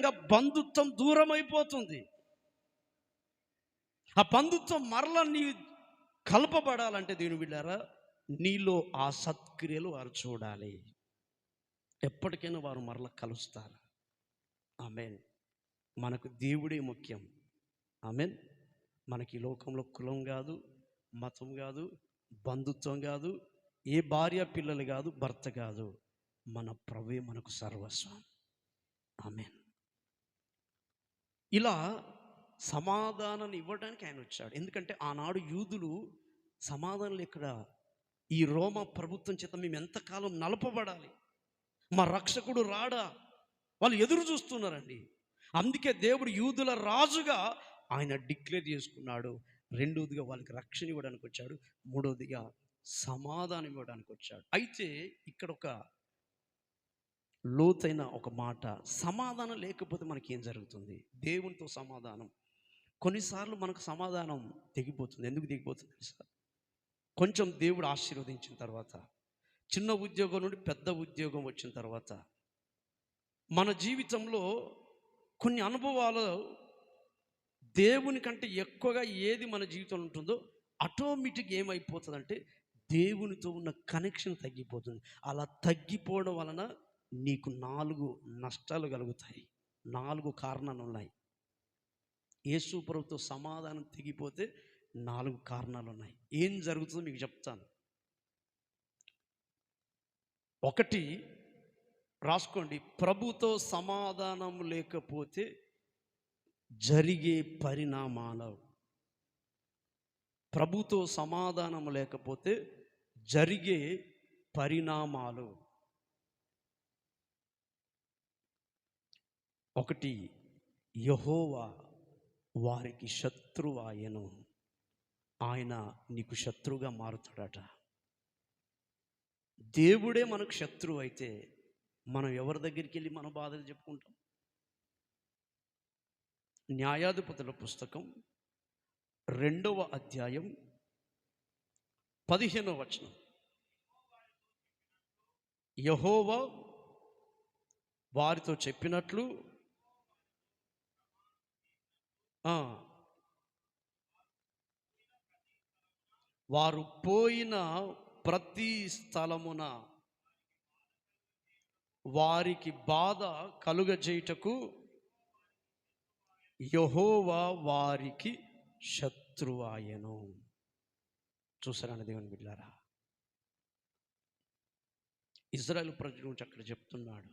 ఖచ్చితంగా బంధుత్వం దూరం అయిపోతుంది. ఆ బంధుత్వం మరలా నీ కలపబడాలంటే దేవుని బిడ్డారా, నీలో ఆ సత్క్రియలు వారు చూడాలి. ఎప్పటికైనా వారు మరల కలుస్తారు. ఆమేన్. మనకు దేవుడే ముఖ్యం. ఆమేన్. మనకి ఈ లోకంలో కులం కాదు, మతం కాదు, బంధుత్వం కాదు, ఏ భార్య పిల్లలు కాదు, భర్త కాదు, మన ప్రభువే మనకు సర్వస్వం. ఆమేన్. ఇలా సమాధానాన్ని ఇవ్వడానికి ఆయన వచ్చాడు. ఎందుకంటే ఆనాడు యూదులు సమాధానం ఇక్కడ ఈ రోమ ప్రభుత్వం చేత మేము ఎంతకాలం నలపబడాలి, మా రక్షకుడు రాడా, వాళ్ళు ఎదురు చూస్తున్నారండి. అందుకే దేవుడు యూదుల రాజుగా ఆయన డిక్లేర్ చేసుకున్నాడు. రెండోదిగా వాళ్ళకి రక్షణ ఇవ్వడానికి వచ్చాడు. మూడోదిగా సమాధానం ఇవ్వడానికి వచ్చాడు. అయితే ఇక్కడ ఒక లోతైన ఒక మాట, సమాధానం లేకపోతే మనకి ఏం జరుగుతుంది? దేవునితో సమాధానం. కొన్నిసార్లు మనకు సమాధానం తెగిపోతుంది. ఎందుకు తెగిపోతుంది తెలుసా? కొంచెం దేవుడు ఆశీర్వదించిన తర్వాత, చిన్న ఉద్యోగం నుండి పెద్ద ఉద్యోగం వచ్చిన తర్వాత, మన జీవితంలో కొన్ని అనుభవాలు దేవుని కంటే ఎక్కువగా ఏది మన జీవితంలో ఉంటుందో ఆటోమేటిక్గా ఏమైపోతుందంటే దేవునితో ఉన్న కనెక్షన్ తగ్గిపోతుంది. అలా తగ్గిపోవడం వలన నీకు 4 నష్టాలు కలుగుతాయి. 4 కారణాలు ఉన్నాయి. యేసు ప్రభువుతో సమాధానం తెగిపోతే 4 కారణాలు ఉన్నాయి. ఏం జరుగుతుందో మీకు చెప్తాను. 1 రాసుకోండి. ప్రభుతో సమాధానం లేకపోతే జరిగే పరిణామాలు. ప్రభుతో సమాధానం లేకపోతే జరిగే పరిణామాలు. 1, యెహోవా వారికి శత్రువాయెను. ఆయన నీకు శత్రువుగా మారుతాడట. దేవుడే మనకు శత్రువు అయితే మనం ఎవరి దగ్గరికి వెళ్ళి మన బాధలు చెప్పుకుంటాం? న్యాయాధిపతుల పుస్తకం 2వ అధ్యాయం 15వ వచనం. యెహోవా వారితో చెప్పినట్లు వారు పోయిన ప్రతి స్థలమున వారికి బాధ కలుగజేయుటకు యెహోవా వారికి శత్రువాయెను. చూసారా దేవుని బిడ్డలారా, ఇశ్రాయేలు ప్రజల గురించి అక్కడ చెప్తున్నాడు.